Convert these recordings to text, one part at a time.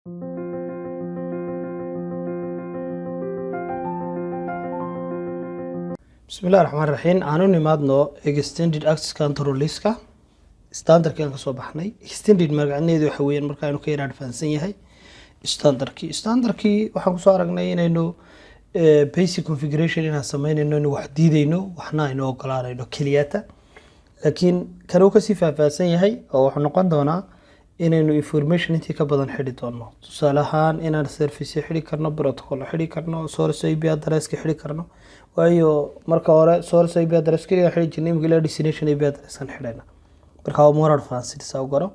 بسم الله الرحمن الرحيم أنا نمادنا extended access control list standard كان كسو بحني extended مرجعني ذو حويا مركانو كيران فانسية هاي standard كي وحنا كسو عرقنا إنه basic configuration إنها سمين إنه وحديدينه وحنا إنه قلنا إنه كلياته لكن كانوا كسيفة فانسية هاي أو حنا قندونا إنه information إنتي كبدن حدي دونه تصالحان إن السيرفيس حدي كرنا بروتوكول حدي كرنا source IP address كحدي كرنا waayo marka hore source IP address kaliya xidhi jirnay imika destination IP address kan xidhayna marka waa more advanced soo garo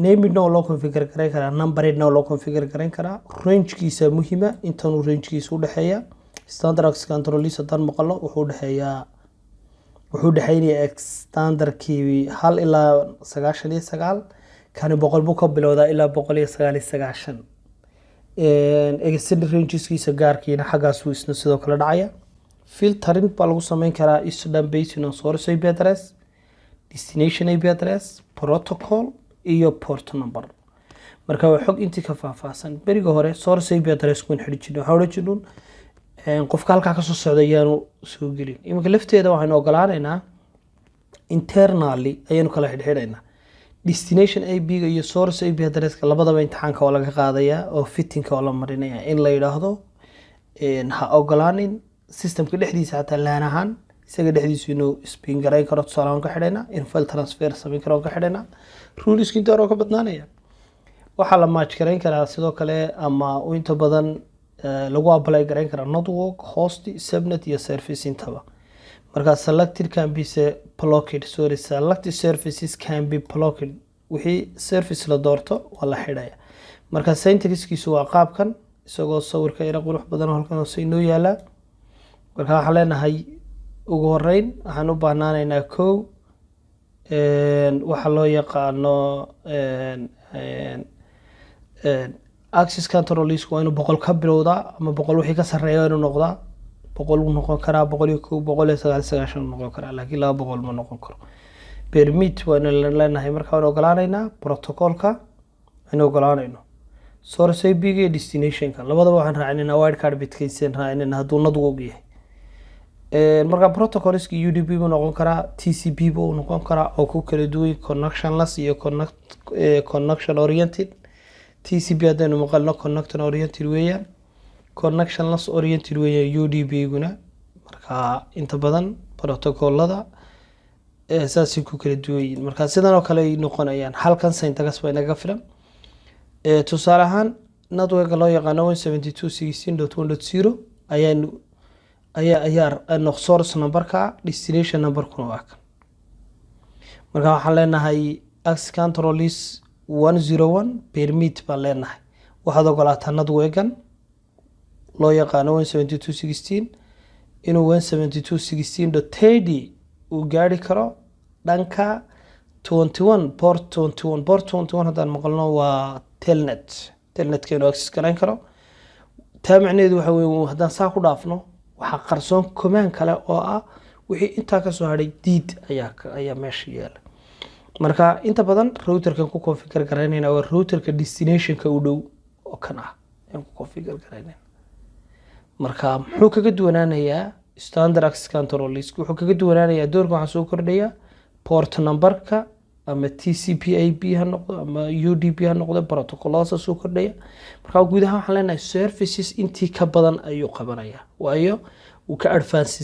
name no loo configure gareyn karaa number no loo configure gareyn karaa range kiisa muhiima inta uu range kiisa u dhaxeeya standard access control list hadan maqalo wuxuu dhaxeeyaa standard kii 1 ilaa 99 kan 100 buu ka bilowdaa ilaa 199 extended ranges kiisa gaarkiina xagaas uu isna sidoo kale dhacaya filtering baa lagu sameyn karaa isdhan based on source IP address destination IP address protocol iyo port number marka waa xog intii ka faahfaahsan bariga hore source IP address ku xidhi jirnay waxa wada jirnun qofka halka ka soo socda ayaanu soo gelin imika lafteeda waxaan ogolaanaynaa internally ayanu kala xidhiidhaynaa destination IP ga iyo source IP address ka labadaba imtixaanka waa laga qaadaya oo fitting ka la marinaya in la yiraahdo ha ogolaanin systemka dhexdiisa hata laan ahaan isaga dhexdiisa inuu spin gareyn karo salaam ka xidhayna in file transfer sameyn karo ka xidhayna rules inta hore ka badnaanaya waxa la match gareyn karaa sidoo kale ama inta badan lagu apply gareyn karaa network host subnet iyo service intaba marka selected can be blocked selected services can be blocked wixii service la doorto waa la xidhaya marka syntaxkiisu waa qaabkan isagoo sawirka yar qurux badan halkan oo inoo yaala marka waxa leenahay ugu horeyn waxaan u baahnaanaynaa kow waxa loo yaqaano access control list waa inuu 100 ka bilowdaa ama 100 wixii ka sareeyo inuu noqdaa 100 noqon karaa 101 199 noqon karaa laakiin 200 ma noqon karo permit waan leenahay marka aan ogolaanaynaa protocolka aan ogolaanayno source IP iyo destination ka labadaba waxaan raacinaa wide card bitkiisa raacinaa haduu nadwog yahay marka protocoliski UDP buu noqon karaa TCP buu noqon karaa oo ku kala duwan connectionless iyo connection oriented TCP hadana maqalno connection oriented weeyaan connectionless oriented weeyaan UDP guna marka inta badan protocolada asaasi ku kala duwan marka sidan oo kale ay noqonayaan halkan syntax bay naga filan tusaale ahaan network loo yaqaan 172.16.1.0 ayaa source number ka destination number kuna waa kan marka waxaan leenahay access control list 101 permit baa leenahay waxaad ogolaataa networkan loo yaqaan 172.16 inuu 172.16.30 uu gaari karo dhanka 21 port 21 haddaan maqalno waa telnet keenu access gareyn karo taa macnaheedu waxa weeye haddaan saa ku dhaafno waxa qarsoon command kale oo ah wixii inta ka soo haray diid ayaa meesha yaala marka inta badan routerkan ku configure gareynayna waa routerka destination ka u dhow oo kan ah in ku configure gareynayna marka muxuu kaga duwanaanayaa standard access control list wuxuu kaga duwanaanayaa doorka waxa soo kordhaya port number ka ama TCP/IP ha noqdo ama UDP ha noqdo protocolada soo kordhaya marka guud ahaan waxaan leenahay services intii ka badan ayuu qabanaya waayo uu ka advance